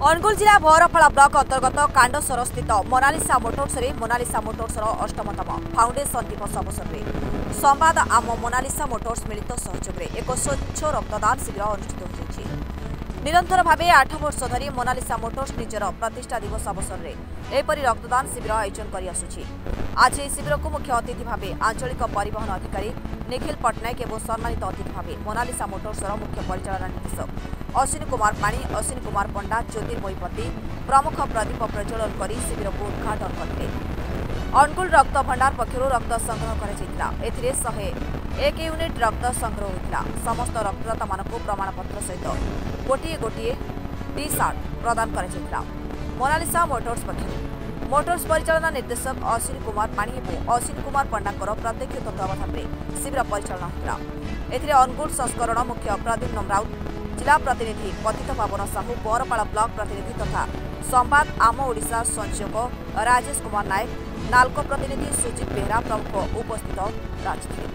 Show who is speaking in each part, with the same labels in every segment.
Speaker 1: अनुगुल जिला भौरफला ब्लॉक अंतर्गत कांडसर स्थित मोनालिसा मोटर्स मोनालिसा मोटर्स अष्टमतम फाउंडेशन दिवस अवसर में संवाद आम मोनालिसा मोटर्स मिलित सहयोग में एक स्वच्छ रक्तदान शिविर अनुष्ठित हो निरंतर भाव 8 वर्ष धरी मोनालिसा मोटर्स निजर प्रतिष्ठा दिवस अवसर में एपरी रक्तदान शिविर आयोजन कर आज यह शिविर को मुख्य अतिथि भाव आंचलिक परिवहन अधिकारी निखिल पट्टनायक और सम्मानित अतिथि भाव मोनालिसा मोटर्स मुख्य परिचालन निर्देशक अश्विनी कुमार पाणी अश्विनी कुमार पंडा ज्योतिर्मयी प्रमुख प्रदीप प्रज्वलन कर शिविर को उद्घाटन करते। अनुगुल रक्त भंडार पक्षर रक्त संग्रह कर 101 यूनिट रक्त संग्रह होता। समस्त रक्तदाता मानक प्रमाणपत्र सहित गोटे गोटे टी शार्ट प्रदान कर मोनालिसा मोटर्स पक्षर मोटर्स परिचालन निर्देशक अश्विनी कुमार पाणी और अश्विनी कुमार पंडा प्रत्यक्ष तत्वावधान में शिविर परिचालन होता। अनुगुल संस्करण मुख्य प्रदीप राउत जिला प्रतिनिधि पतित पावन साहू बरपाड़ ब्लॉक प्रतिनिधि तथा संवाद आम ओडिशा संयोजक राजेश कुमार नायक नाल्को प्रतिनिधि सुजित बेहरा प्रमुख उपस्थित रही।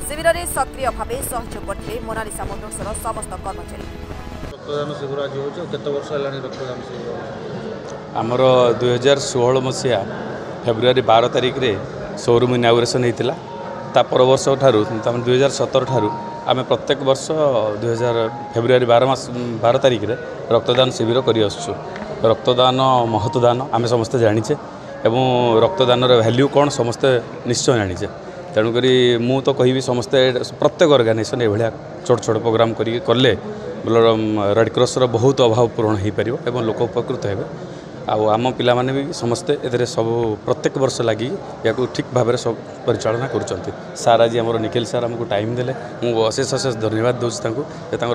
Speaker 1: शिविर में सक्रिय भाव सहयोग करते मोनालिसा मोटर्सर समस्त कर्मचारी।
Speaker 2: रक्तदान शिविर आज होते वर्ष रक्तदान शिविर
Speaker 3: आमर 2016 मसीहा फेब्रुआरी 12 तारिख रे शोरूम इनागुरेसन होता। ता पर वर्ष ठारू 2017 ठारू आम प्रत्येक वर्ष 2000 फेब्रुआरी 12 तारिख रे रक्तदान शिविर करी आसुछु। रक्तदान महत्वदान आम समस्ते जानिचे एवं रक्तदान वैल्यू कौन समस्ते निश्चय जानिचे। तेणुक मु तो कहि समस्ते प्रत्येक ऑर्गेनाइजेशन ये छोट छोट प्रोग्राम कले रेड क्रॉस बहुत अभाव पूरण हो पार और लोक उपकृत हे। आम पिला माने भी समस्ते ए सब प्रत्येक वर्ष लगी या ठीक भाव में सब परिचालना कर सार आज आम निखिल सार आमको टाइम देले मुझे अशेष अशेष धन्यवाद दूसरी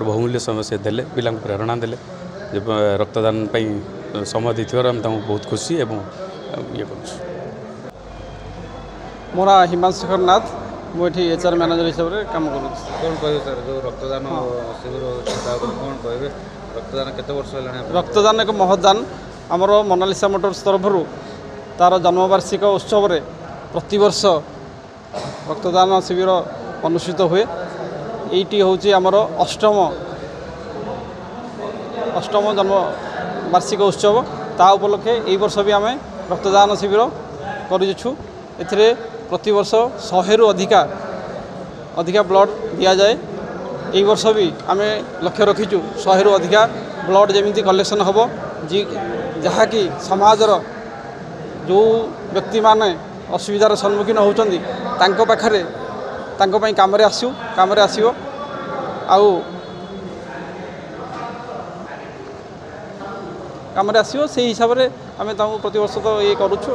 Speaker 3: बहुमूल्य समय से देले पिला प्रेरणा देले रक्तदान समय देथिबार हम बहुत खुशी एवं ये कर।
Speaker 4: मोरा हिमांशु नाथ मुझे HR मैनेजर हिसाब से काम कर।
Speaker 2: कौन कहे सर जो रक्तदान शिविर कौन कहे रक्तदान केते वर्ष
Speaker 4: रक्तदान एक महदान आमर मोनालिसा मोटर्स तरफ तार जन्मवार्षिक उत्सव रे प्रति वर्ष रक्तदान शिविर अनुष्ठित हुए। ये हूँ आमर अष्टम जन्म वार्षिक उत्सव ता उपलक्षे यही वर्ष भी आम रक्तदान शिविर करूँ। ए प्रति वर्ष 100 रु अधिका ब्लड दि जाए। यही वर्ष भी आम लक्ष्य रखीचु 100 रु अधिका ब्लड जमी कलेक्शन हम जी जहाँकि समाजर जो व्यक्ति माने असुविधार सम्मुखीन होती कम आसो से हिसाब से आम प्रति वर्ष तो ये करुच्छू।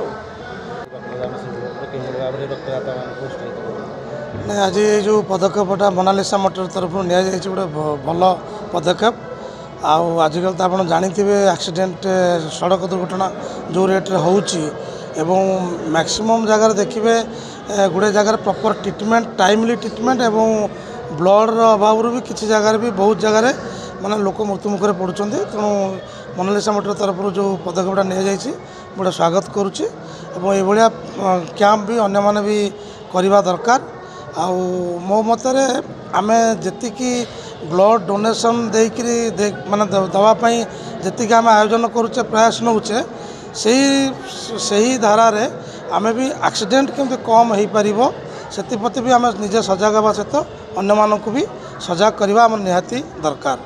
Speaker 5: नहीं आज जो पदक्षेपटा मोनालिसा मोटर तरफ नि गोटे भल पदक्षेप। आजकल तो आप जानते एक्सीडेंट सड़क दुर्घटना जो रेट्रे होची मैक्सिमम जगह देखिए गुड़े जगह प्रॉपर ट्रीटमेंट टाइमली ट्रीटमेंट एवं ब्लड अभाव भी किसी जगह भी बहुत जगह माने लोक मृत्यु मुखर पड़ुंट। तेणु मोनालिसा मोटर तरफ जो पदक्षेपटा नि गोटे स्वागत करुच्ची ये कैंप भी अन्य माने भी करवा दरकार। मो मतरे आमे जतिकी ब्लड डोनेशन माने दवापाई जी आम आयोजन करुचे प्रयास नौचे सही धारा रे आमे भी एक्सीडेंट केमती कम हो पार से भी आम निजे सजग हवा सहित अन्य मानक भी सजग करवा आम निहाती दरकार।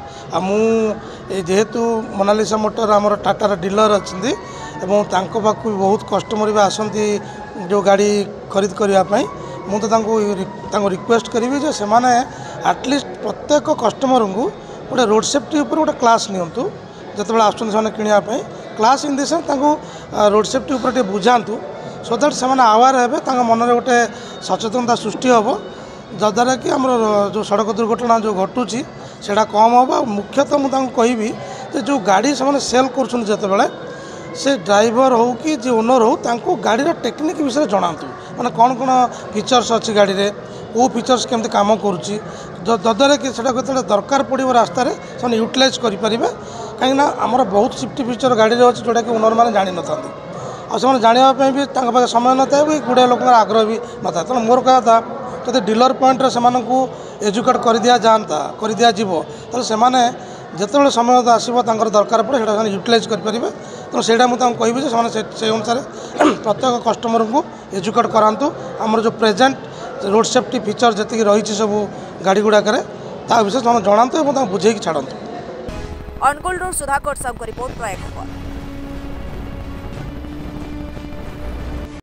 Speaker 5: जेहेतु मोनालिसा मोटर आमर टाटार डीलर अच्छी पाक भी बहुत कस्टमर भी आसती जो गाड़ी खरीद करने मुझे रिक्वेस्ट करी से मैंने एटलिस्ट प्रत्येक कस्टमर को गोटे रोड सेफ्टी उपर गोटे क्लास नियंतु जिते आसने किनापी class in this road safety उपर बुझातु सो दैट से आवार हे मन में गोटे सचेतनता सृष्टि हम जद्वारा कि आम जो सड़क दुर्घटना जो घटुची से कम हम। मुख्यतः मुझे कहि जो गाड़ी से सेल कर से ड्राइवर हो कि जे ओनर हो तांको गाड़ी टेक्निक विषय जनातु माने कौन कौन फीचर्स अच्छी गाड़ी रे को फीचर्स केमती काम करुच्ची जद्वारा कि दरकार पड़ो रास्तार से यूटिलाइज करें कहीं आमर बहुत सेफ्टी फीचर गाड़ी अच्छे जोटा कि ओनर मैंने जानी न था और जानापी भी पाखे समय न था भी गुड़े लोक आग्रह भी न था। तेनाली मोर कहा था जब डीलर पॉइंट से एजुकेट कर दिया जाता कर दिया तो से ଯେତେବେଳେ ସମୟ ଆସିବ ତାଙ୍କର ଦରକାର ପଡ଼େ ସେଇଟା ସେମାନେ ୟୁଟିଲାଇଜ୍ କରିପାରିବେ। ତେଣୁ ସେଇଟା ମୁଁ ତାଙ୍କୁ କହିବି ଯେ ସେମାନେ ସେଇ ଅନୁସାରେ ପ୍ରତ୍ୟେକ କଷ୍ଟମରଙ୍କୁ ଏଜୁକେଟ୍ କରାନ୍ତୁ। ଆମର ଯେଉଁ ପ୍ରେଜେଣ୍ଟ ରୋଡ଼ ସେଫ୍ଟି ଫିଚର ଯେତିକି ରହିଛି ସବୁ ଗାଡ଼ି ଗୁଡ଼ାକରେ ତା ବିଷୟରେ ସେମାନେ ଜଣାନ୍ତୁ ଏବଂ ତାଙ୍କୁ ବୁଝେଇକି ଛାଡ଼ନ୍ତୁ।
Speaker 1: ଅନୁଗୁଳରୁ ସୁଧାକର ସାହୁଙ୍କ ରିପୋର୍ଟ ପ୍ରୟାଗ ଖବର।